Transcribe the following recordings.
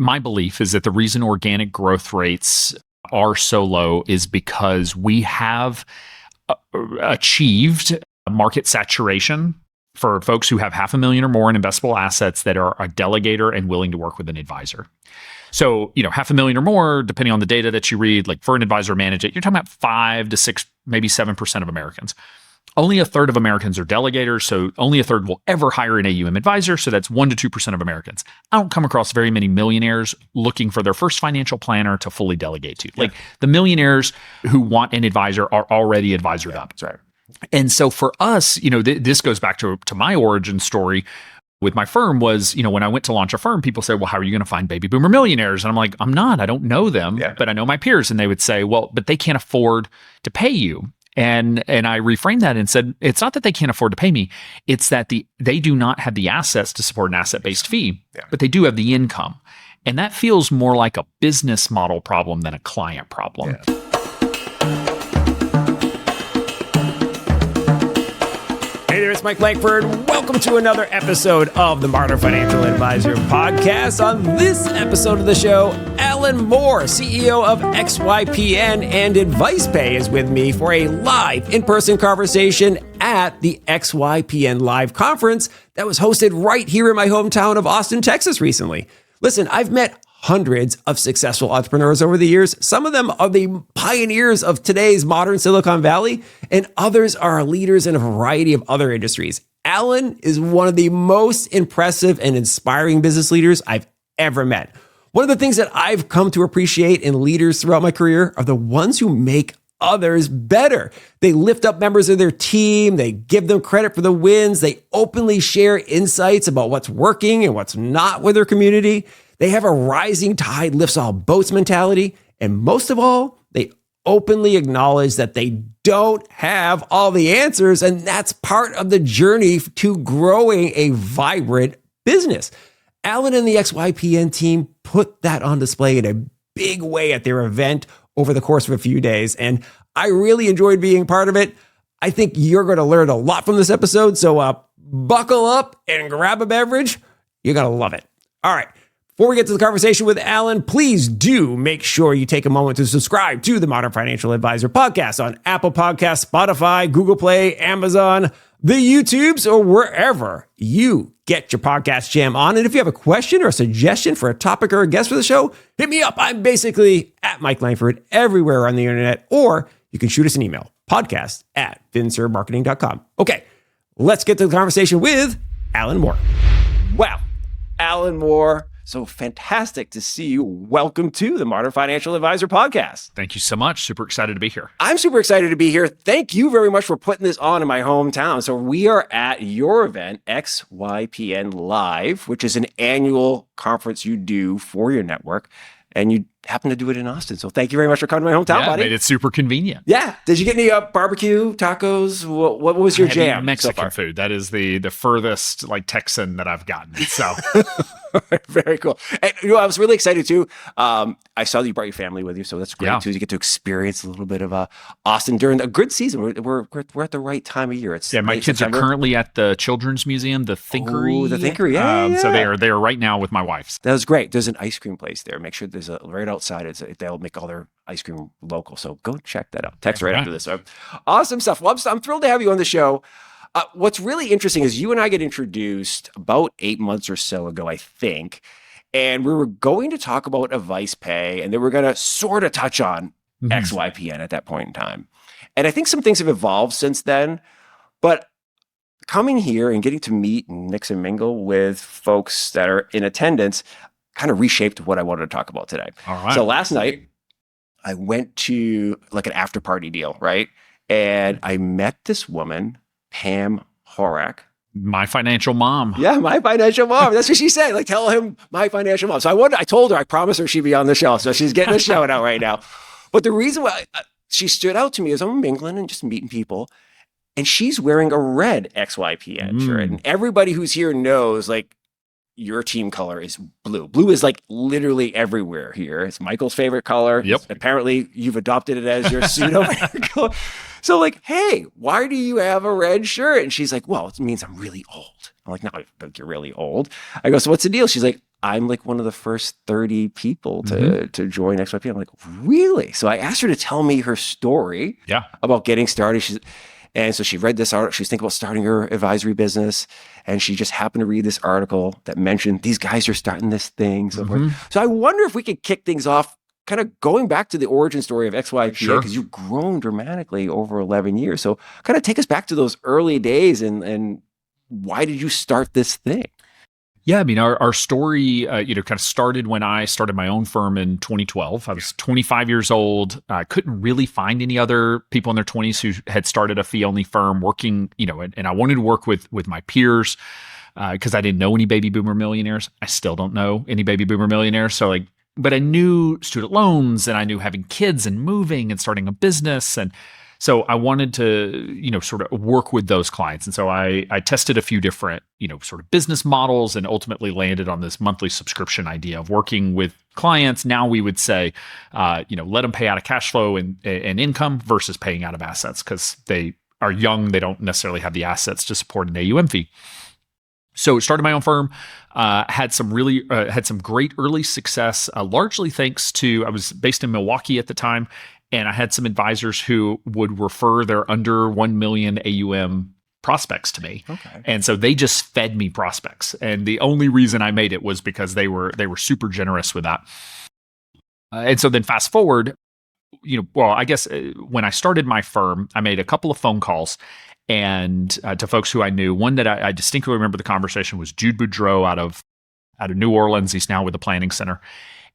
my belief is that the reason organic growth rates are so low is because we have achieved market saturation for folks who have $500,000 or more in investable assets that are a delegator and willing to work with an advisor. So, $500,000 or more, depending on the data that you read, like for an advisor to manage it, you're talking about 5 to 6, maybe 7% of Americans. Only a third of Americans are delegators, so only a third will ever hire an AUM advisor, so that's 1 to 2% of Americans. I don't come across very many millionaires looking for their first financial planner to fully delegate to. Yeah. Like the millionaires who want an advisor are already advisored up. That's right. And so for us, this goes back to my origin story with my firm was, when I went to launch a firm, people said, well, how are you going to find baby boomer millionaires? And I'm like, I'm not. I don't know them, but I know my peers. And they would say, well, but they can't afford to pay you. And I reframed that and said, it's not that they can't afford to pay me. It's that they do not have the assets to support an asset-based fee, but they do have the income. And that feels more like a business model problem than a client problem. Yeah. Hey there, it's Mike Langford. Welcome to another episode of the Modern Financial Advisor Podcast. On this episode of the show, Alan Moore, CEO of XYPN and AdvicePay, is with me for a live in-person conversation at the XYPN Live Conference that was hosted right here in my hometown of Austin, Texas recently. Listen, I've met hundreds of successful entrepreneurs over the years. Some of them are the pioneers of today's modern Silicon Valley, and others are leaders in a variety of other industries. Alan is one of the most impressive and inspiring business leaders I've ever met. One of the things that I've come to appreciate in leaders throughout my career are the ones who make others better. They lift up members of their team. They give them credit for the wins. They openly share insights about what's working and what's not with their community. They have a rising tide lifts all boats mentality. And most of all, they openly acknowledge that they don't have all the answers. And that's part of the journey to growing a vibrant business. Alan and the XYPN team put that on display in a big way at their event over the course of a few days. And I really enjoyed being part of it. I think you're going to learn a lot from this episode. So buckle up and grab a beverage. You're going to love it. All right. Before we get to the conversation with Alan, please do make sure you take a moment to subscribe to the Modern Financial Advisor Podcast on Apple Podcasts, Spotify, Google Play, Amazon, the YouTubes, or wherever you get your podcast jam on. And if you have a question or a suggestion for a topic or a guest for the show, hit me up. I'm basically at Mike Langford everywhere on the internet, or you can shoot us an email, podcast@finservmarketing.com. Okay, let's get to the conversation with Alan Moore. Wow, Alan Moore. So fantastic to see you. Welcome to the Modern Financial Advisor Podcast. Thank you so much. Super excited to be here. I'm super excited to be here. Thank you very much for putting this on in my hometown. So we are at your event, XYPN Live, which is an annual conference you do for your network. And you happen to do it in Austin. So thank you very much for coming to my hometown, buddy. Made it super convenient. Yeah. Did you get any barbecue, tacos? What was your jam? Mexican food. That is the furthest Texan that I've gotten. So very cool. And, I was really excited too. I saw that you brought your family with you, so that's great too. You get to experience a little bit of Austin during a good season. We're at the right time of year. It's my kids September. are currently at the Children's Museum, the Thinkery. Oh, the Thinkery, yeah. So they are right now with my wife. That was great. There's an ice cream place there. Make sure there's right outside. They'll make all their ice cream local. So go check that out. Text right after this. So, awesome stuff. Well, I'm thrilled to have you on the show. What's really interesting is you and I get introduced about 8 months or so ago, I think, and we were going to talk about AdvicePay, and then we're going to sort of touch on XYPN at that point in time. And I think some things have evolved since then, but coming here and getting to meet and mix and mingle with folks that are in attendance kind of reshaped what I wanted to talk about today. All right. So last night, I went to an after party deal, right? And I met this woman, Pam Horak. My financial mom. Yeah, my financial mom. That's what she said. Tell him my financial mom. So I told her, I promised her she'd be on the show. So she's getting a shout out right now. But the reason why she stood out to me is I'm mingling and just meeting people. And she's wearing a red XYPN shirt. And everybody who's here knows, your team color is blue. Blue is literally everywhere here. It's Michael's favorite color. Yep. Apparently you've adopted it as your pseudo color. So hey, why do you have a red shirt? And she's like, well, it means I'm really old. I'm like, no, I don't think you're really old. I go, so what's the deal? She's like, I'm like one of the first 30 people to join XYPN. I'm like, really? So I asked her to tell me her story about getting started. And so she read this article. She was thinking about starting her advisory business. And she just happened to read this article that mentioned these guys are starting this thing. So I wonder if we could kick things off kind of going back to the origin story of XYPN, because you've grown dramatically over 11 years. So kind of take us back to those early days and why did you start this thing? Yeah, I mean, our story, kind of started when I started my own firm in 2012. I was 25 years old. I couldn't really find any other people in their 20s who had started a fee-only firm working, and I wanted to work with my peers because I didn't know any baby boomer millionaires. I still don't know any baby boomer millionaires. So but I knew student loans, and I knew having kids and moving and starting a business. And so I wanted to, sort of work with those clients. And so I tested a few different, sort of business models and ultimately landed on this monthly subscription idea of working with clients. Now we would say, let them pay out of cash flow and income versus paying out of assets, because they are young. They don't necessarily have the assets to support an AUM fee. So started my own firm, had some great early success, largely thanks to, I was based in Milwaukee at the time, and I had some advisors who would refer their under 1 million AUM prospects to me. Okay. And so they just fed me prospects. And the only reason I made it was because they were super generous with that. And so then fast forward, I guess when I started my firm, I made a couple of phone calls and to folks who I knew. One that I distinctly remember the conversation was Jude Boudreau out of New Orleans. He's now with the Planning Center.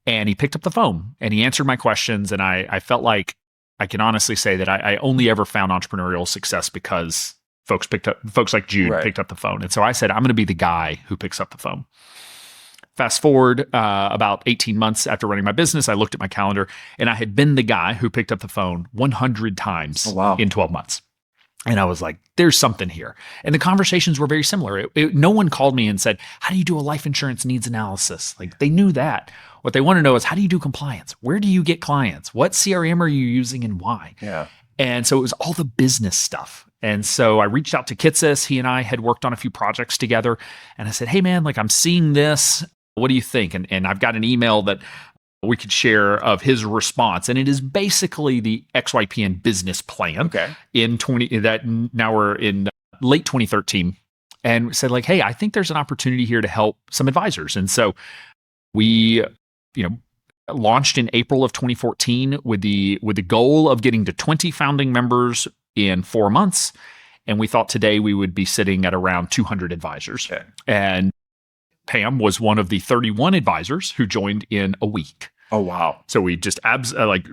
And he picked up the phone and he answered my questions. And I felt like I can honestly say that I only ever found entrepreneurial success because folks like Jude picked up the phone. And so I said, I'm going to be the guy who picks up the phone. Fast forward about 18 months after running my business, I looked at my calendar and I had been the guy who picked up the phone 100 times in 12 months. And I was like, there's something here. And the conversations were very similar. No one called me and said, how do you do a life insurance needs analysis? Like, they knew that. What they want to know is, how do you do compliance? Where do you get clients? What CRM are you using and why? Yeah. And so it was all the business stuff. And so I reached out to Kitsis. He and I had worked on a few projects together. And I said, hey man, I'm seeing this. What do you think? And I've got an email that we could share of his response. And it is basically the XYPN business plan now we're in late 2013, and said hey, I think there's an opportunity here to help some advisors. And so we, launched in April of 2014 with the goal of getting to 20 founding members in 4 months. And we thought today we would be sitting at around 200 advisors. Okay. And Pam was one of the 31 advisors who joined in a week. Oh, wow. So we just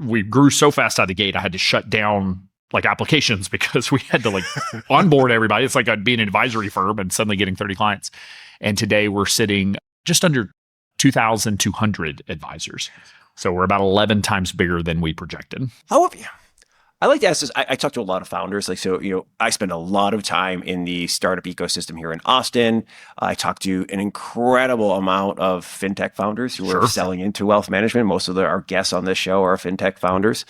we grew so fast out of the gate, I had to shut down applications because we had to onboard everybody. It's like I'd be an advisory firm and suddenly getting 30 clients. And today we're sitting just under 2,200 advisors. So we're about 11 times bigger than we projected. How have you? I like to ask this. I talk to a lot of founders. I spend a lot of time in the startup ecosystem here in Austin. I talk to an incredible amount of fintech founders who are selling into wealth management. Most of our guests on this show are fintech founders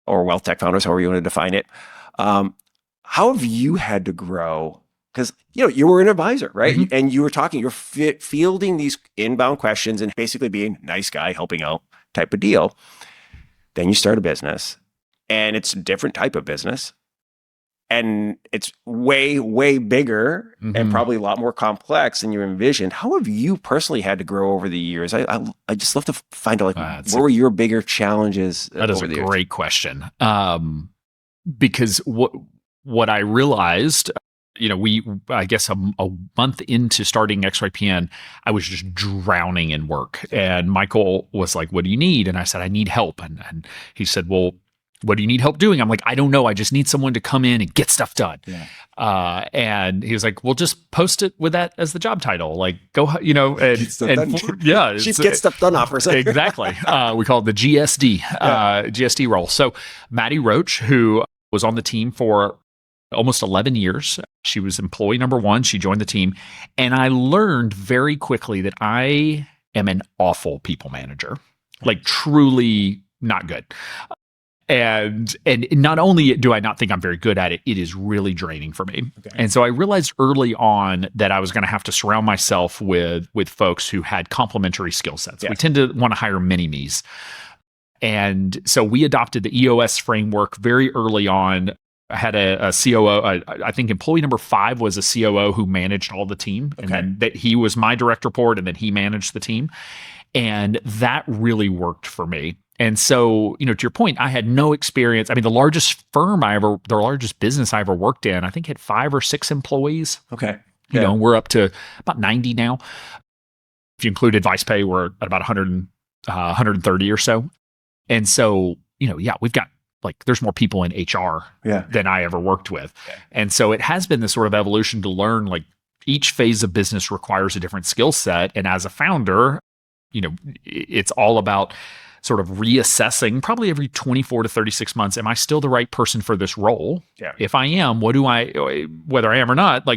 or wealth tech founders, however you want to define it. How have you had to grow? Because, you were an advisor, right? Mm-hmm. And you were you're fielding these inbound questions and basically being a nice guy, helping out type of deal. Then you start a business. And it's a different type of business. And it's way, way bigger and probably a lot more complex than you envisioned. How have you personally had to grow over the years? I just love to find out what were your bigger challenges over the years? That is a great question. Because what I realized, I guess a month into starting XYPN, I was just drowning in work. And Michael was like, what do you need? And I said, I need help. And he said, well, what do you need help doing? I'm like, I don't know. I just need someone to come in and get stuff done. Yeah. And he was like, well, just post it with that as the job title. Go, Chief Get Stuff Done offer. Exactly. We call it the GSD role. So Maddie Roach, who was on the team for almost 11 years, she was employee number 1. She joined the team. And I learned very quickly that I am an awful people manager, truly not good. And not only do I not think I'm very good at it, it is really draining for me. Okay. And so I realized early on that I was going to have to surround myself with folks who had complementary skill sets. Yeah. We tend to want to hire mini-me's. And so we adopted the EOS framework very early on. I had a COO. I think employee number 5 was a COO who managed all the team. And then that he was my direct report, and then he managed the team. And that really worked for me. And so, to your point, I had no experience. I mean, the largest business I ever worked in, I think had 5 or 6 employees. Okay. We're up to about 90 now. If you include AdvicePay, we're at about 130 or so. And so, we've got there's more people in HR than I ever worked with. Yeah. And so it has been this sort of evolution to learn, each phase of business requires a different skill set. And as a founder, it's all about sort of reassessing probably every 24 to 36 months. Am I still the right person for this role? Yeah. If I am, whether I am or not,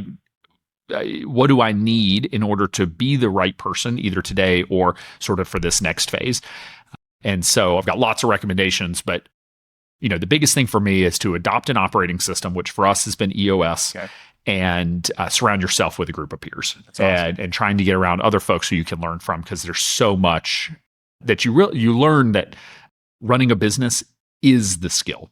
what do I need in order to be the right person either today or sort of for this next phase? And so I've got lots of recommendations, but the biggest thing for me is to adopt an operating system, which for us has been EOS, and surround yourself with a group of peers. That's awesome. And trying to get around other folks who you can learn from, because there's so much that you learn that running a business is the skill.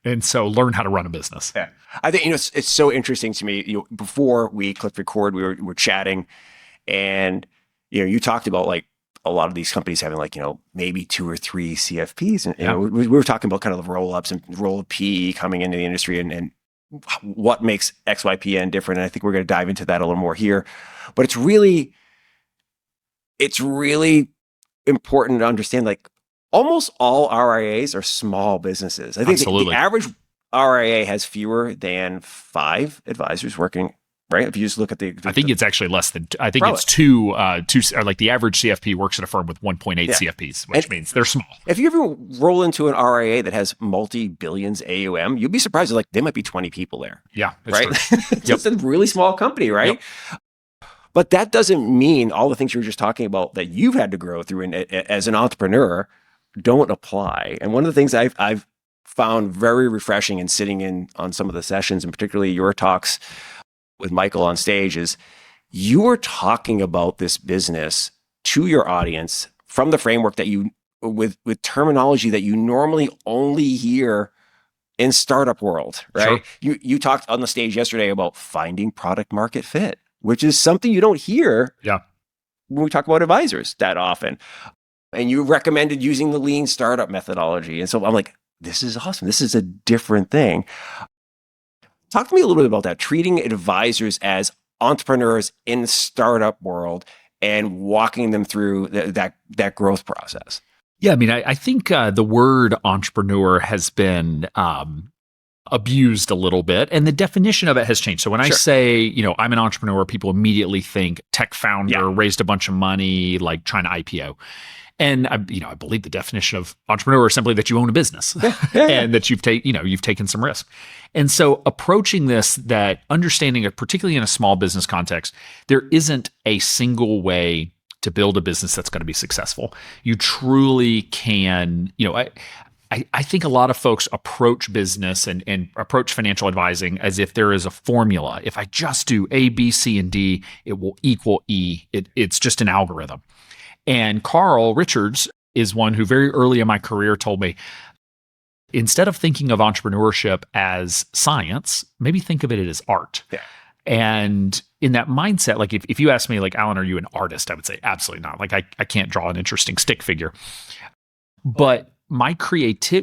And so learn how to run a business. Yeah. I think, it's so interesting to me. Before we clicked record, we were chatting, and, you talked about a lot of these companies having maybe 2 or 3 CFPs. And we were talking about kind of the roll-ups and role of PE coming into the industry and what makes XYPN different. And I think we're going to dive into that a little more here. But it's really important to understand, almost all RIAs are small businesses. I think the average RIA has fewer than 5 advisors working. Right. If you just look at I think it's actually less than. I think it's 2. Or the average CFP works at a firm with 1.8 CFPs, which means they're small. If you ever roll into an RIA that has multi-billions AUM, you'd be surprised. There might be 20 people there. Yeah, right. It's a really small company, right? Yep. But that doesn't mean all the things you were just talking about that you've had to grow through as an entrepreneur don't apply. And one of the things I've found very refreshing in sitting in on some of the sessions, and particularly your talks with Michael on stage, is you are talking about this business to your audience from the framework that with terminology that you normally only hear in startup world, right? Sure. You talked on the stage yesterday about finding product market fit, which is something you don't hear when we talk about advisors that often. And you recommended using the lean startup methodology. And so I'm like, this is awesome. This is a different thing. Talk to me a little bit about that, treating advisors as entrepreneurs in the startup world and walking them through that growth process. Yeah, I mean, I think the word entrepreneur has been abused a little bit, and the definition of it has changed. So when I say, I'm an entrepreneur, people immediately think tech founder, raised a bunch of money, trying to IPO. And I believe the definition of entrepreneur is simply that you own a business and that you've taken some risk. And so approaching this, that understanding it, particularly in a small business context, there isn't a single way to build a business that's going to be successful. You truly can, I think a lot of folks approach business and approach financial advising as if there is a formula. If I just do A, B, C, and D, it will equal E. It's just an algorithm. And Carl Richards is one who very early in my career told me, instead of thinking of entrepreneurship as science, maybe think of it as art. Yeah. And in that mindset, if you ask me, Alan, are you an artist? I would say absolutely not. I can't draw an interesting stick figure. But my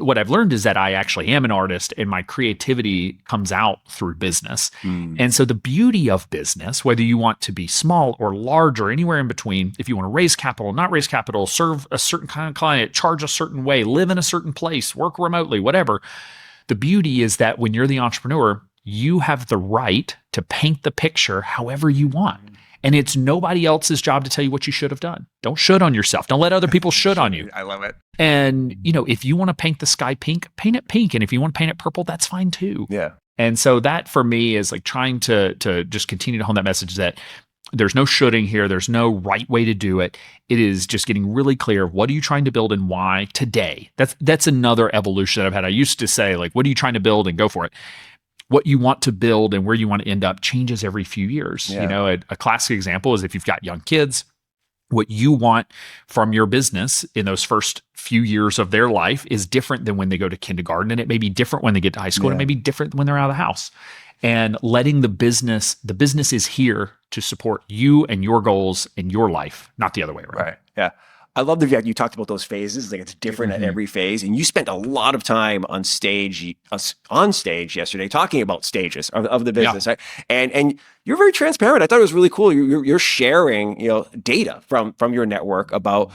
what I've learned is that I actually am an artist, and my creativity comes out through business. And so the beauty of business, whether you want to be small or large or anywhere in between, if you want to raise capital, not raise capital, serve a certain kind of client, charge a certain way, live in a certain place, work remotely, whatever, the beauty is that when you're the entrepreneur, you have the right to paint the picture however you want. And it's nobody else's job to tell you what you should have done. Don't should on yourself. Don't let other people should on you. I love it. And, if you want to paint the sky pink, paint it pink. And if you want to paint it purple, that's fine too. Yeah. And so that for me is trying to just continue to hone that message that There's no shoulding here. There's no right way to do it. It is just getting really clear. What are you trying to build and why today? That's another evolution that I've had. I used to say, like, what are you trying to build and go for it. What you want to build and where you want to end up changes every few years. Yeah. You know, a classic example is if you've got young kids, what you want from your business in those first few years of their life is different than when they go to kindergarten. And it may be different when they get to high school. And it may be different when they're out of the house. And letting the business is here to support you and your goals in your life, not the other way around. Right. Yeah. I love the fact you talked about those phases. Like it's different at every phase. And you spent a lot of time on stage yesterday talking about stages of the business. Right? And you're very transparent. I thought it was really cool. You're sharing, data from your network about,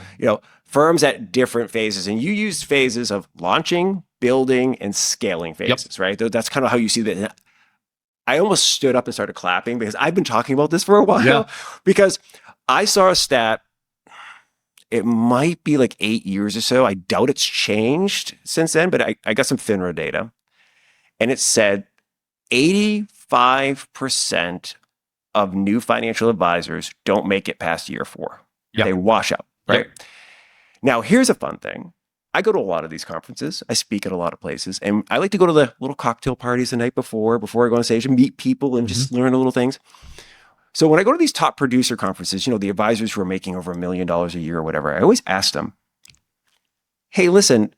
firms at different phases. And you used phases of launching, building, and scaling phases, right? That's kind of how you see that. I almost stood up and started clapping because I've been talking about this for a while because I saw a stat. It might be like 8 years or so. I doubt it's changed since then, but I got some FINRA data. And it said 85% of new financial advisors don't make it past year 4. Yep. They wash out, right? Yep. Now, here's a fun thing. I go to a lot of these conferences. I speak at a lot of places. And I like to go to the little cocktail parties the night before I go on stage and meet people and just learn a little things. So when I go to these top producer conferences, the advisors who are making over $1 million a year or whatever, I always ask them, hey, listen,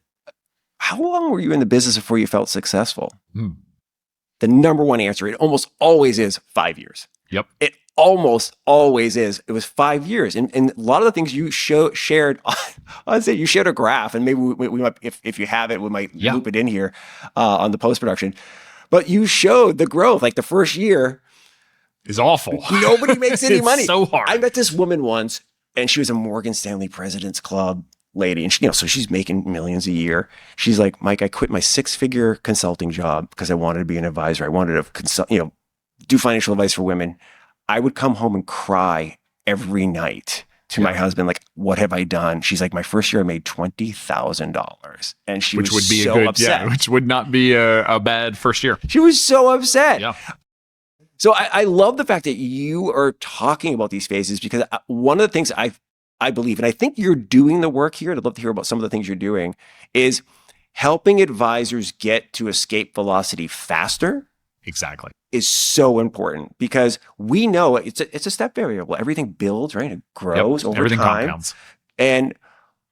how long were you in the business before you felt successful? The number one answer, it almost always is 5 years. Yep. It almost always is. It was 5 years. And a lot of the things you shared, I'd say you shared a graph, and maybe we might, if you have it, we might loop it in here on the post-production. But you showed the growth, like the first year, is awful. Nobody makes any money. So hard. I met this woman once, and she was a Morgan Stanley President's Club lady, and so she's making millions a year. She's like, Mike, I quit my 6-figure consulting job because I wanted to be an advisor. I wanted to do financial advice for women. I would come home and cry every night to my husband, like, what have I done? She's like, my first year I made $20,000, and she was so upset. Which would not be a bad first year. She was so upset. Yeah. So I love the fact that you are talking about these phases because one of the things I believe, and I think you're doing the work here, and I'd love to hear about some of the things you're doing, is helping advisors get to escape velocity faster. Exactly. Is so important because we know it's a step variable. Everything builds, right? It grows over Everything time. Compounds.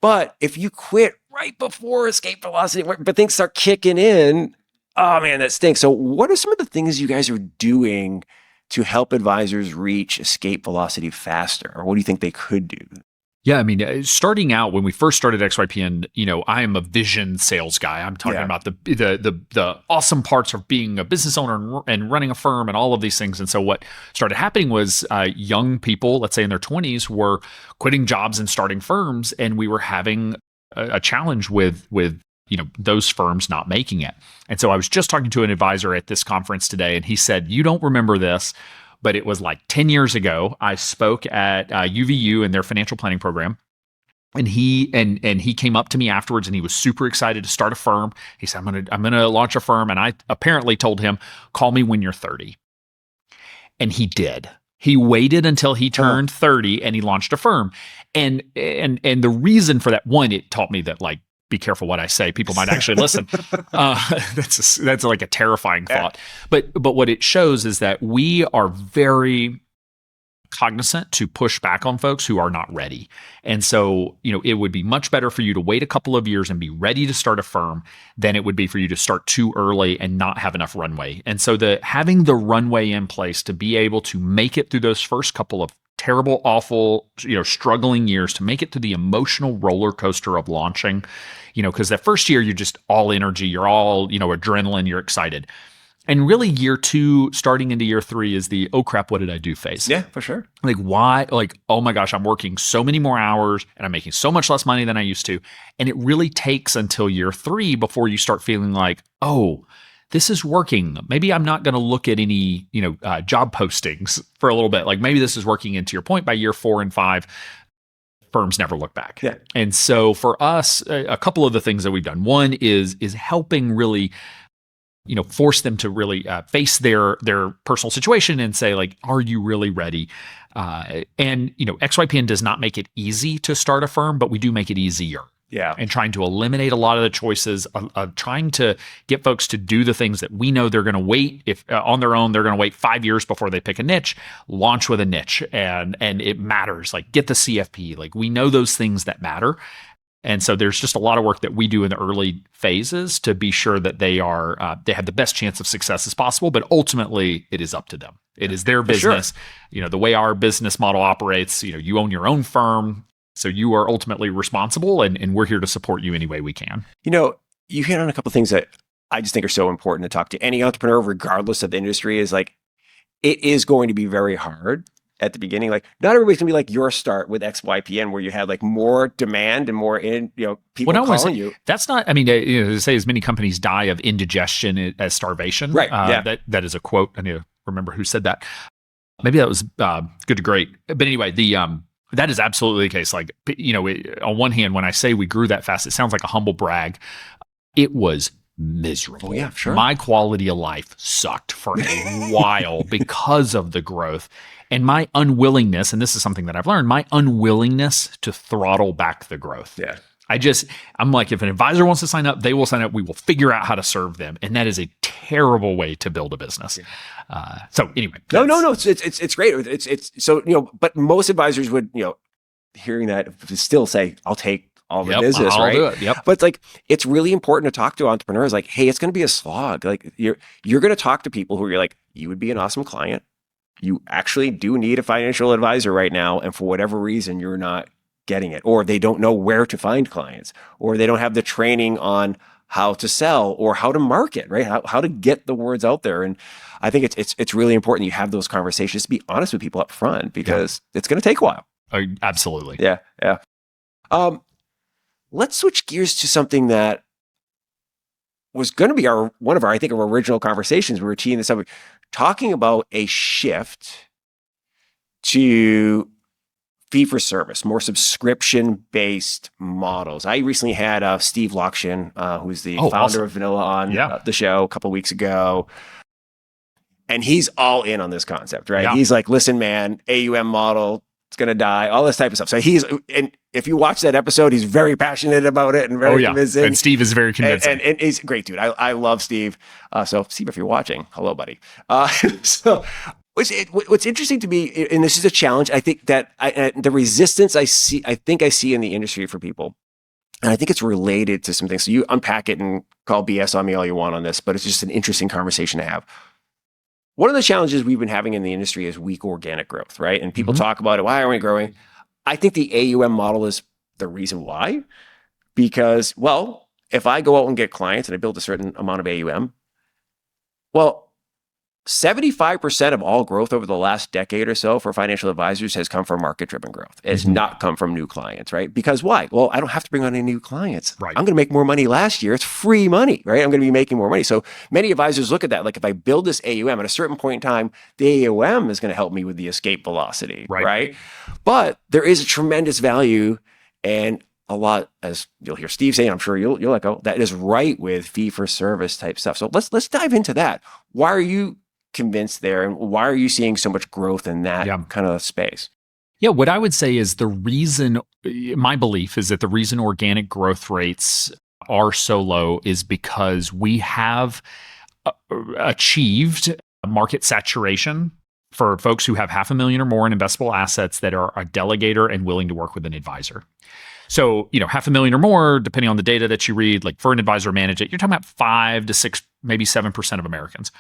But if you quit right before escape velocity, but things start kicking in, oh man, that stinks. So what are some of the things you guys are doing to help advisors reach escape velocity faster? Or what do you think they could do? Yeah, I mean, starting out when we first started XYPN, I am a vision sales guy. I'm talking about the awesome parts of being a business owner and running a firm and all of these things. And so what started happening was young people, let's say in their 20s, were quitting jobs and starting firms, and we were having a challenge with those firms not making it. And so I was just talking to an advisor at this conference today, and he said, you don't remember this, but it was like 10 years ago. I spoke at UVU in their financial planning program. And he came up to me afterwards, and he was super excited to start a firm. He said, I'm gonna launch a firm. And I apparently told him, call me when you're 30. And he did. He waited until he turned 30 and he launched a firm. And the reason for that, one, it taught me that, like, be careful what I say. People might actually listen. That's like a terrifying thought. But what it shows is that we are very cognizant to push back on folks who are not ready. And so, it would be much better for you to wait a couple of years and be ready to start a firm than it would be for you to start too early and not have enough runway. And so having the runway in place to be able to make it through those first couple of terrible, awful, struggling years, to make it to the emotional roller coaster of launching, because that first year you're just all energy, you're all, adrenaline, you're excited. And really year 2, starting into year 3 is the, oh crap, what did I do phase? Yeah, for sure. Like, why? Like, oh my gosh, I'm working so many more hours and I'm making so much less money than I used to. And it really takes until year 3 before you start feeling like, oh, this is working. Maybe I'm not going to look at any, job postings for a little bit. Like, maybe this is working. And to your point, by year 4 and 5, firms never look back. Yeah. And so for us, a couple of the things that we've done, one is helping really force them to really face their personal situation and say, like, are you really ready? And XYPN does not make it easy to start a firm, but we do make it easier. Yeah. And trying to eliminate a lot of the choices, trying to get folks to do the things that we know they're going to wait. If on their own, they're going to wait 5 years before they pick a niche, launch with a niche. And it matters. Like, get the CFP. Like, we know those things that matter. And so there's just a lot of work that we do in the early phases to be sure that they have the best chance of success as possible. But ultimately, it is up to them. It is their business. Sure. The way our business model operates, you own your own firm. So you are ultimately responsible, and we're here to support you any way we can. You hit on a couple of things that I just think are so important to talk to any entrepreneur, regardless of the industry, is like, it is going to be very hard at the beginning. Like, not everybody's gonna be like your start with XYPN, where you had like more demand and more people calling you. That's not, to say as many companies die of indigestion as starvation. Right. That is a quote. I need to remember who said that. Maybe that was Good to Great. But anyway, that is absolutely the case. Like, on one hand, when I say we grew that fast, it sounds like a humble brag. It was miserable. Oh, yeah, sure. My quality of life sucked for a while because of the growth and my unwillingness. And this is something that I've learned, my unwillingness to throttle back the growth. Yeah. I'm like, if an advisor wants to sign up, they will sign up. We will figure out how to serve them. And that is a terrible way to build a business. Yeah. So anyway. No. It's great. But most advisors would, hearing that still say, I'll take all the business, I'll right? do it. Yep. But it's really important to talk to entrepreneurs. Like, hey, it's going to be a slog. Like, you're going to talk to people who are like, you would be an awesome client. You actually do need a financial advisor right now. And for whatever reason, you're not getting it, or they don't know where to find clients, or they don't have the training on how to sell or how to market, right? How to get the words out there. And I think it's really important you have those conversations, to be honest with people up front, because it's going to take a while. Absolutely. Yeah. Let's switch gears to something that was going to be one of our original conversations. We were teeing this up, talking about a shift to fee for service, more subscription-based models. I recently had Steve Lokshin, who's the founder of Vanilla, on the show a couple of weeks ago. And he's all in on this concept, right? Yeah. He's like, listen, man, AUM model, it's going to die, all this type of stuff. So and if you watch that episode, he's very passionate about it and very convincing. And Steve is very convincing. And he's a great dude. I love Steve. So Steve, if you're watching, hello, buddy. So what's interesting to me, and this is a challenge, I think that the resistance I see in the industry for people, and I think it's related to some things. So you unpack it and call BS on me all you want on this, but it's just an interesting conversation to have. One of the challenges we've been having in the industry is weak organic growth, right? And people talk about it. Why aren't we growing? I think the AUM model is the reason why, because, well, if I go out and get clients and I build a certain amount of AUM, well, 75% of all growth over the last decade or so for financial advisors has come from market-driven growth. It has not come from new clients, right? Because why? Well, I don't have to bring on any new clients. Right. I'm going to make more money last year. It's free money, right? I'm going to be making more money. So many advisors look at that. Like, if I build this AUM at a certain point in time, the AUM is going to help me with the escape velocity, right? But there is a tremendous value, and a lot, as you'll hear Steve saying, I'm sure you'll echo, that is right with fee-for-service type stuff. So let's dive into that. Why are you convinced there, and why are you seeing so much growth in that kind of space? Yeah, what I would say is my belief is that the reason organic growth rates are so low is because we have achieved market saturation for folks who have $500,000 or more in investable assets that are a delegator and willing to work with an advisor. So, $500,000 or more, depending on the data that you read, like for an advisor to manage it, you're talking about 5 to 6, maybe 7% of Americans.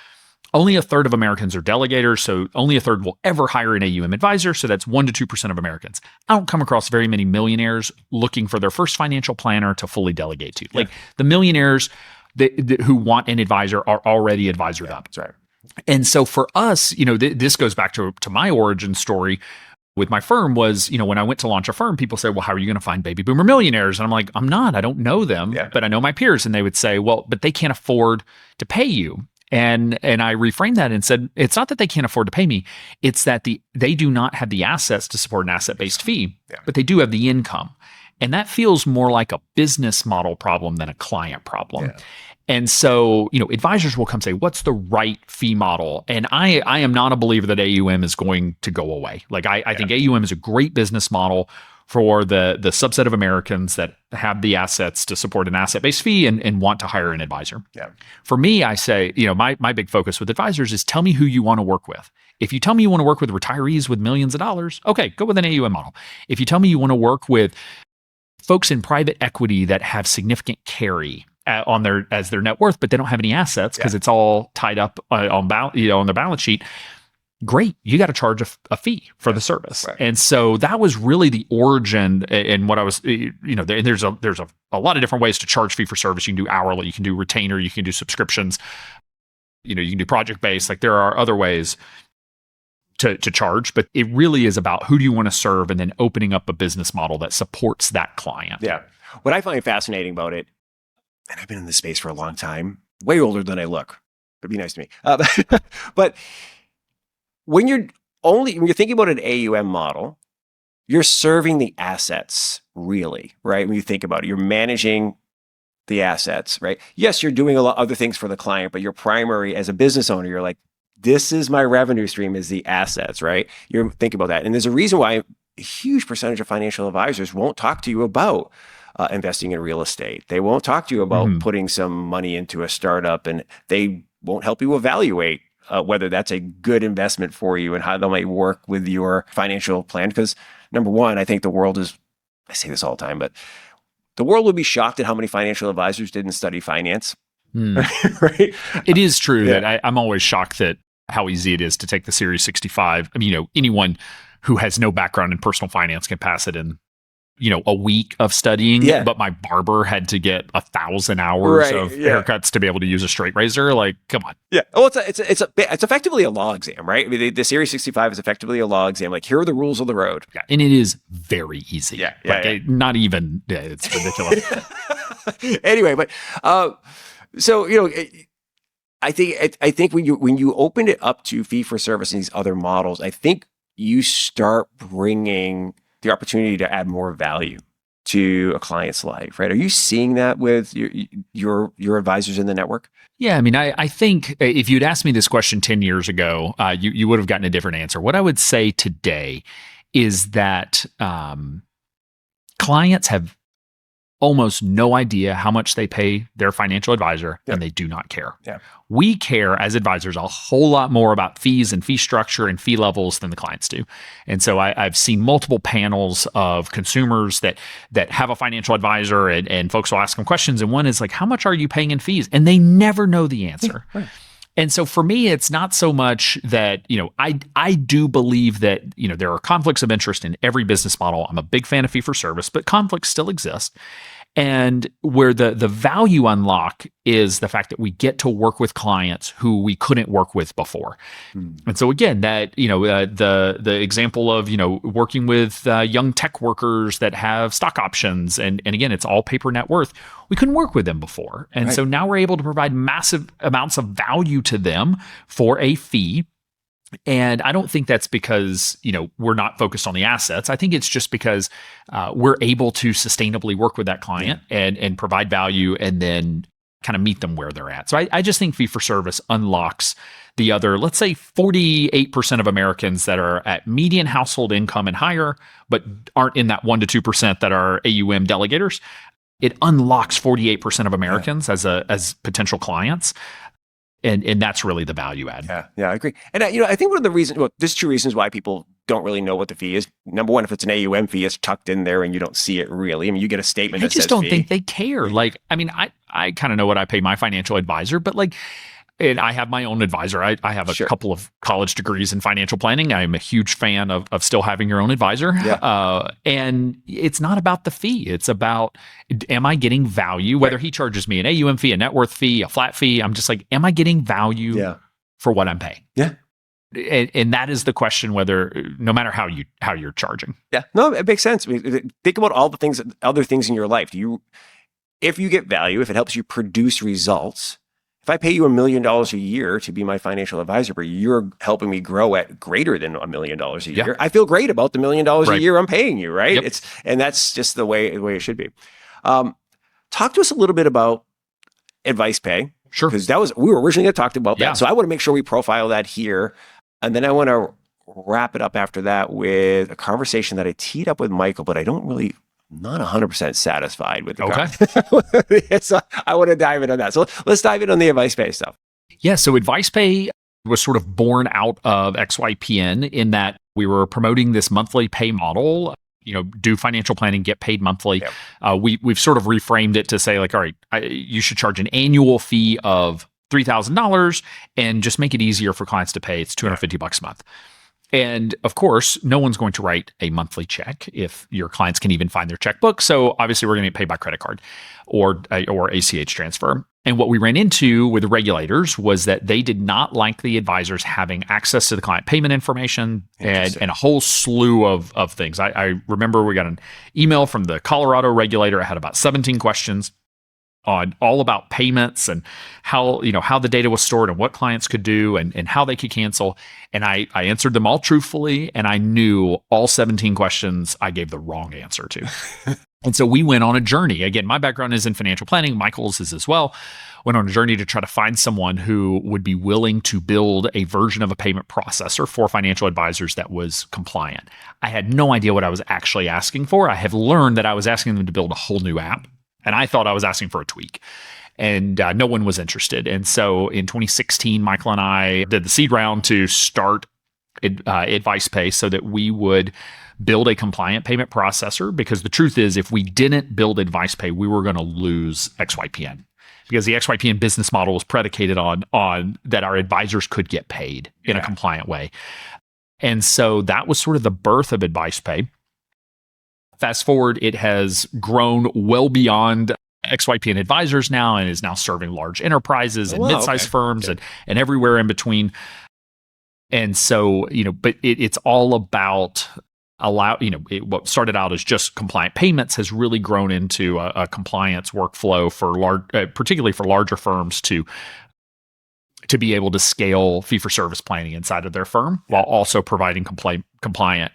Only a third of Americans are delegators, so only a third will ever hire an AUM advisor, so that's 1 to 2% of Americans. I don't come across very many millionaires looking for their first financial planner to fully delegate to. Like, the millionaires who want an advisor are already advisored up. That's right. And so for us, this goes back to my origin story with my firm was, when I went to launch a firm, people say, well, how are you going to find baby boomer millionaires? And I'm like, I'm not. I don't know them, but I know my peers. And they would say, well, but they can't afford to pay you. And I reframed that and said, it's not that they can't afford to pay me. It's that they do not have the assets to support an asset-based fee, but they do have the income. And that feels more like a business model problem than a client problem. Yeah. And so, advisors will come say, what's the right fee model? And I am not a believer that AUM is going to go away. Like I think AUM is a great business model for the subset of Americans that have the assets to support an asset-based fee and want to hire an advisor. Yeah. For me, I say, my big focus with advisors is tell me who you want to work with. If you tell me you want to work with retirees with millions of dollars, okay, go with an AUM model. If you tell me you want to work with folks in private equity that have significant carry as their net worth, but they don't have any assets because it's all tied up on their balance sheet. Great, you got to charge a fee for the service, and so that was really the origin. And what I was, there's a lot of different ways to charge fee for service. You can do hourly, you can do retainer, you can do subscriptions. You can do project based. Like there are other ways to charge, but it really is about who do you want to serve, and then opening up a business model that supports that client. Yeah, what I find fascinating about it. And I've been in this space for a long time, way older than I look. But be nice to me. But when you're thinking about an AUM model, you're serving the assets, really, right? When you think about it, you're managing the assets, right? Yes, you're doing a lot of other things for the client, but your primary as a business owner, you're like, this is my revenue stream is the assets, right? You're thinking about that. And there's a reason why a huge percentage of financial advisors won't talk to you about investing in real estate. They won't talk to you about putting some money into a startup, and they won't help you evaluate whether that's a good investment for you and how that might work with your financial plan. Because number one, I think I say this all the time, but the world would be shocked at how many financial advisors didn't study finance. Right? It is true that I'm always shocked at how easy it is to take the Series 65. I mean, anyone who has no background in personal finance can pass it in a week of studying, but my barber had to get 1,000 hours of haircuts to be able to use a straight razor. Like, come on. Yeah. Well, it's effectively a law exam, right? I mean, the Series 65 is effectively a law exam. Like, here are the rules of the road. Yeah. And it is very easy. Not even, it's ridiculous. Anyway, but, so, I think when you open it up to fee for service and these other models, I think you start bringing the opportunity to add more value to a client's life, right? Are you seeing that with your advisors in the network? Yeah, I mean, I think if you'd asked me this question 10 years ago, you would have gotten a different answer. What I would say today is that clients have almost no idea how much they pay their financial advisor, and they do not care. Yeah. We care as advisors a whole lot more about fees and fee structure and fee levels than the clients do. And so I've seen multiple panels of consumers that have a financial advisor, and folks will ask them questions. And one is like, how much are you paying in fees? And they never know the answer. Yeah, right. And so for me, it's not so much that, I do believe that, there are conflicts of interest in every business model. I'm a big fan of fee for service, but conflicts still exist. And where the value unlock is the fact that we get to work with clients who we couldn't work with before. And so again, that, the example of, working with young tech workers that have stock options, and again, it's all paper net worth. We couldn't work with them before. And so now we're able to provide massive amounts of value to them for a fee. And I don't think that's because, we're not focused on the assets. I think it's just because we're able to sustainably work with that client and provide value, and then kind of meet them where they're at. So I just think fee for service unlocks the other, let's say 48% of Americans that are at median household income and higher, but aren't in that 1% to 2% that are AUM delegators. It unlocks 48% of Americans as potential clients. And that's really the value add. Yeah, I agree. And I think one of the reasons, there's two reasons why people don't really know what the fee is. Number one, if it's an AUM fee, it's tucked in there and you don't see it really. I mean, you get a statement that says I just don't fee. think they care. Like, I mean, I kind of know what I pay my financial advisor, but like, and I have my own advisor. I have a couple of college degrees in financial planning. I'm a huge fan of still having your own advisor. And it's not about the fee. It's about, am I getting value? Whether he charges me an AUM fee, a net worth fee, a flat fee, I'm just like, am I getting value for what I'm paying? Yeah. And that is the question, whether, no matter how you're charging. Yeah. No, it makes sense. I mean, think about all the other things in your life. If you get value, if it helps you produce results, if I pay you $1 million a year to be my financial advisor, but you're helping me grow at greater than $1 million a year, I feel great about the $1 million a year I'm paying you, right? Yep. And that's just the way it should be. Talk to us a little bit about AdvicePay. Sure. Because we were originally going to talk about that. So I want to make sure we profile that here. And then I want to wrap it up after that with a conversation that I teed up with Michael, but not 100% satisfied with the So I want to dive in on that. So let's dive in on the AdvicePay stuff. Yeah. So AdvicePay was sort of born out of XYPN in that we were promoting this monthly pay model. Do financial planning, get paid monthly. Yeah. We've sort of reframed it to say like, all right, you should charge an annual fee of $3,000 and just make it easier for clients to pay. It's $250 a month. And of course, no one's going to write a monthly check if your clients can even find their checkbook. So obviously, we're going to get paid by credit card or ACH transfer. And what we ran into with the regulators was that they did not like the advisors having access to the client payment information and a whole slew of things. I remember we got an email from the Colorado regulator. It had about 17 questions on all about payments and how the data was stored and what clients could do and how they could cancel. And I answered them all truthfully, and I knew all 17 questions I gave the wrong answer to. And so we went on a journey. Again, my background is in financial planning. Michael's is as well. Went on a journey to try to find someone who would be willing to build a version of a payment processor for financial advisors that was compliant. I had no idea what I was actually asking for. I have learned that I was asking them to build a whole new app. And I thought I was asking for a tweak, and no one was interested. And so in 2016, Michael and I did the seed round to start AdvicePay so that we would build a compliant payment processor. Because the truth is, if we didn't build AdvicePay, we were going to lose XYPN. Because the XYPN business model was predicated on that our advisors could get paid in a compliant way. And so that was sort of the birth of AdvicePay. Fast forward, it has grown well beyond XYPN advisors now and is now serving large enterprises and mid-sized firms and everywhere in between. And so, but it's all about what started out as just compliant payments has really grown into a compliance workflow for particularly for larger firms to be able to scale fee-for-service planning inside of their firm while also providing compliant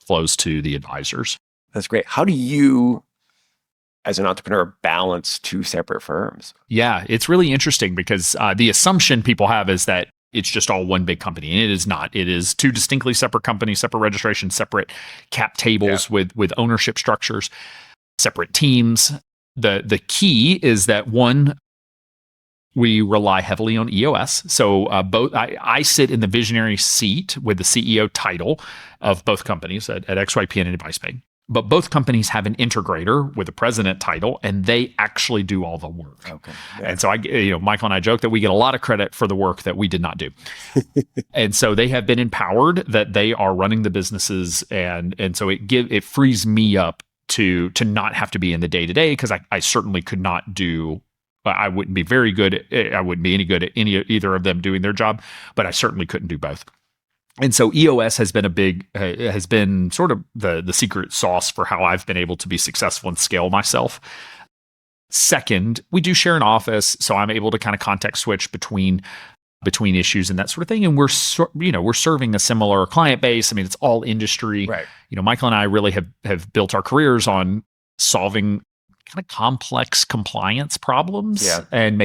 flows to the advisors. That's great. How do you, as an entrepreneur, balance two separate firms? Yeah, it's really interesting because the assumption people have is that it's just all one big company, and it is not. It is two distinctly separate companies, separate registrations, separate cap tables with ownership structures, separate teams. The key is that one, we rely heavily on EOS. So I sit in the visionary seat with the CEO title of both companies at XYPN and AdvicePay. But both companies have an integrator with a president title, and they actually do all the work. Okay. Yeah. And so Michael and I joke that we get a lot of credit for the work that we did not do. And so they have been empowered that they are running the businesses, and so it frees me up to not have to be in the day-to-day, because I certainly could not do. I wouldn't be very good. I wouldn't be any good at either of them doing their job, but I certainly couldn't do both. And so EOS has been sort of the secret sauce for how I've been able to be successful and scale myself. Second, we do share an office, so I'm able to kind of context switch between issues and that sort of thing. And we're serving a similar client base. I mean, it's all industry. Right. Michael and I really have built our careers on solving kind of complex compliance problems and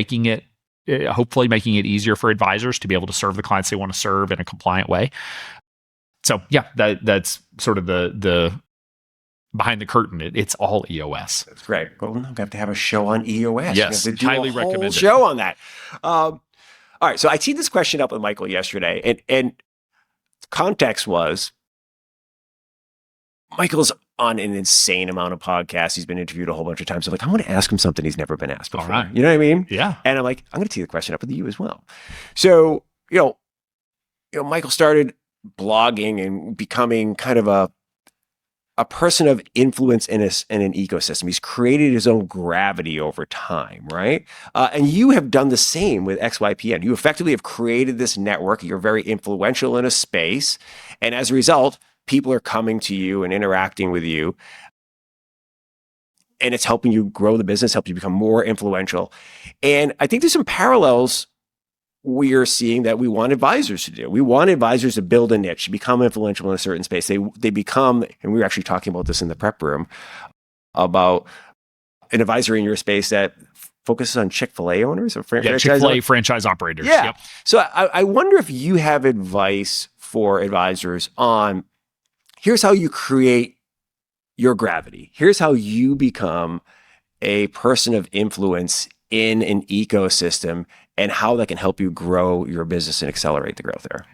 hopefully making it easier for advisors to be able to serve the clients they want to serve in a compliant way. So that's sort of the behind the curtain. It's all EOS. That's great. Well, we're going to have a show on EOS. Yes, we have to do highly a whole recommend show on that. All right, so I teed this question up with Michael yesterday, and context was Michael's on an insane amount of podcasts. He's been interviewed a whole bunch of times. I'm like, I'm going to ask him something he's never been asked before. All right. You know what I mean? Yeah. And I'm like, I'm going to tee the question up with you as well. So, Michael started blogging and becoming kind of a person of influence in an ecosystem. He's created his own gravity over time, right? And you have done the same with XYPN. You effectively have created this network. You're very influential in a space. And as a result, people are coming to you and interacting with you. and it's helping you grow the business, help you become more influential. And I think there's some parallels we're seeing that we want advisors to do. We want advisors to build a niche, become influential in a certain space. They become, and we were actually talking about this in the prep room, about an advisor in your space that focuses on Chick-fil-A owners or franchise Chick-fil-A franchise operators. Yeah. Yep. So I wonder if you have advice for advisors on, here's how you create your gravity. Here's how you become a person of influence in an ecosystem and how that can help you grow your business and accelerate the growth there.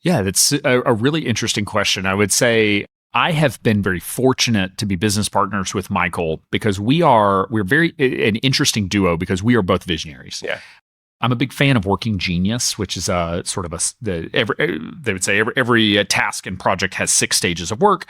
Yeah, that's a really interesting question. I would say I have been very fortunate to be business partners with Michael because we're very an interesting duo because we are both visionaries. Yeah. I'm a big fan of Working Genius, which is a sort of they would say every task and project has 6 stages of work,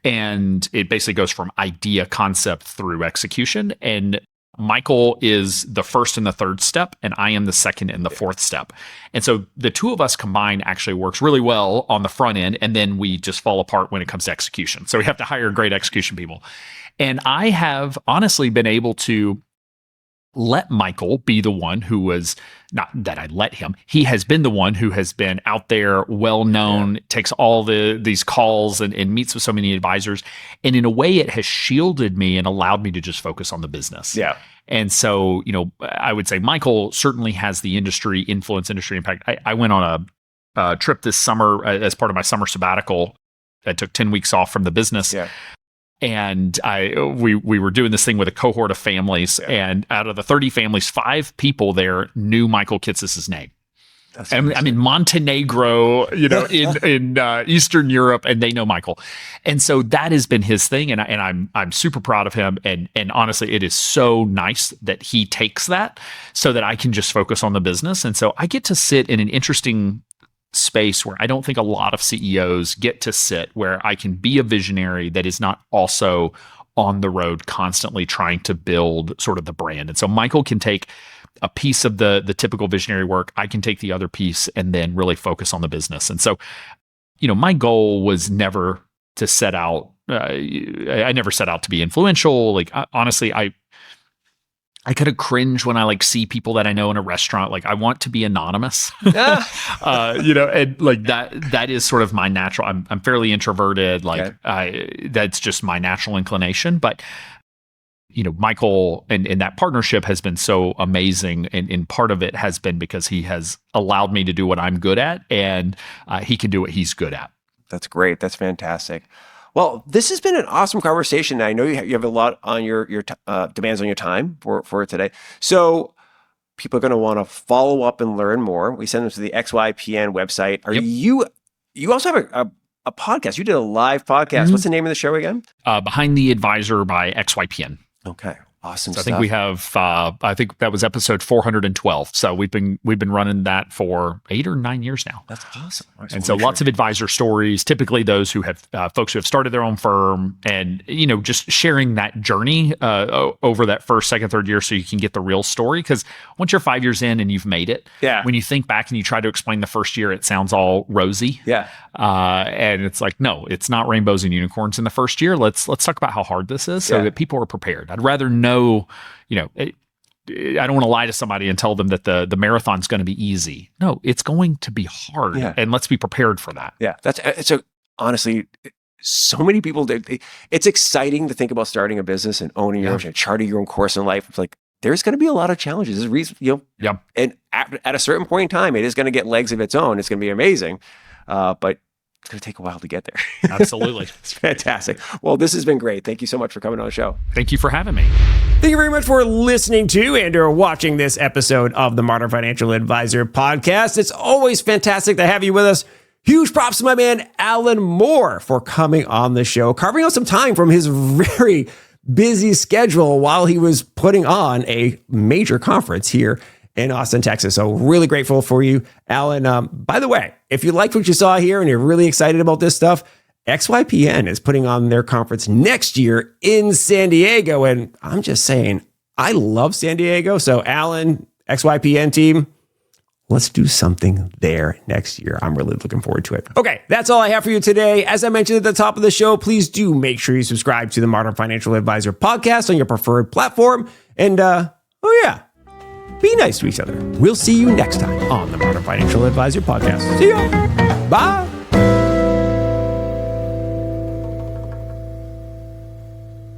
and it basically goes from idea, concept through execution. And Michael is the first and the third step, and I am the second and the fourth step. And so the two of us combined actually works really well on the front end, and then we just fall apart when it comes to execution. So we have to hire great execution people. And I have honestly been able to let Michael be the one who was, not that I let him, he has been the one who has been out there, well-known, takes all these calls and meets with so many advisors. And in a way, it has shielded me and allowed me to just focus on the business. Yeah. And so, I would say Michael certainly has the industry influence, industry impact. I went on a trip this summer as part of my summer sabbatical. I took 10 weeks off from the business. Yeah. And we were doing this thing with a cohort of families, and out of the 30 families, 5 people there knew Michael Kitces's name. I'm in Montenegro, in Eastern Europe, and they know Michael. And so that has been his thing, and I'm super proud of him. And honestly, it is so nice that he takes that so that I can just focus on the business. And so I get to sit in an interesting space where I don't think a lot of CEOs get to sit, where I can be a visionary that is not also on the road constantly trying to build sort of the brand. And so Michael can take a piece of the typical visionary work. I can take the other piece and then really focus on the business. And so, my goal was never to set out, I never set out to be influential. Like, honestly, I kind of cringe when I see people that I know in a restaurant. Like, I want to be anonymous, and like that is sort of my natural, I'm fairly introverted. That's just my natural inclination. But, Michael and that partnership has been so amazing. And part of it has been because he has allowed me to do what I'm good at, and he can do what he's good at. That's great. That's fantastic. Well, this has been an awesome conversation. I know you have a lot on your demands on your time for today. So people are going to want to follow up and learn more. We send them to the XYPN website. You also have a podcast. You did a live podcast. Mm-hmm. What's the name of the show again? Behind the Advisor by XYPN. Okay. Awesome so stuff. I think we have, I think that was episode 412. So we've been running that for 8 or 9 years now. That's awesome. And so lots of advisor stories, typically those who have, folks who have started their own firm, and, just sharing that journey over that first, second, third year so you can get the real story. Because once you're 5 years in and you've made it, when you think back and you try to explain the first year, it sounds all rosy. Yeah. And it's like, no, it's not rainbows and unicorns in the first year. Let's talk about how hard this is so that people are prepared. I'd rather know, I don't want to lie to somebody and tell them that the marathon's going to be easy. No, it's going to be hard, and let's be prepared for that. Yeah, honestly, so many people do. It's exciting to think about starting a business and owning your own, charting your own course in life. It's like there's going to be a lot of challenges. There's reason, and at a certain point in time, it is going to get legs of its own. It's going to be amazing, but it's going to take a while to get there. Absolutely. It's fantastic. Well, this has been great. Thank you so much for coming on the show. Thank you for having me. Thank you very much for listening to and or watching this episode of the Modern Financial Advisor podcast. It's always fantastic to have you with us. Huge props to my man, Alan Moore, for coming on the show, carving out some time from his very busy schedule while he was putting on a major conference here in Austin, Texas. So really grateful for you, Alan. By the way, if you liked what you saw here and you're really excited about this stuff, XYPN is putting on their conference next year in San Diego. And I'm just saying, I love San Diego. So Alan, XYPN team, let's do something there next year. I'm really looking forward to it. Okay, that's all I have for you today. As I mentioned at the top of the show, please do make sure you subscribe to the Modern Financial Advisor podcast on your preferred platform. And, be nice to each other. We'll see you next time on the Modern Financial Advisor podcast. See ya. Bye.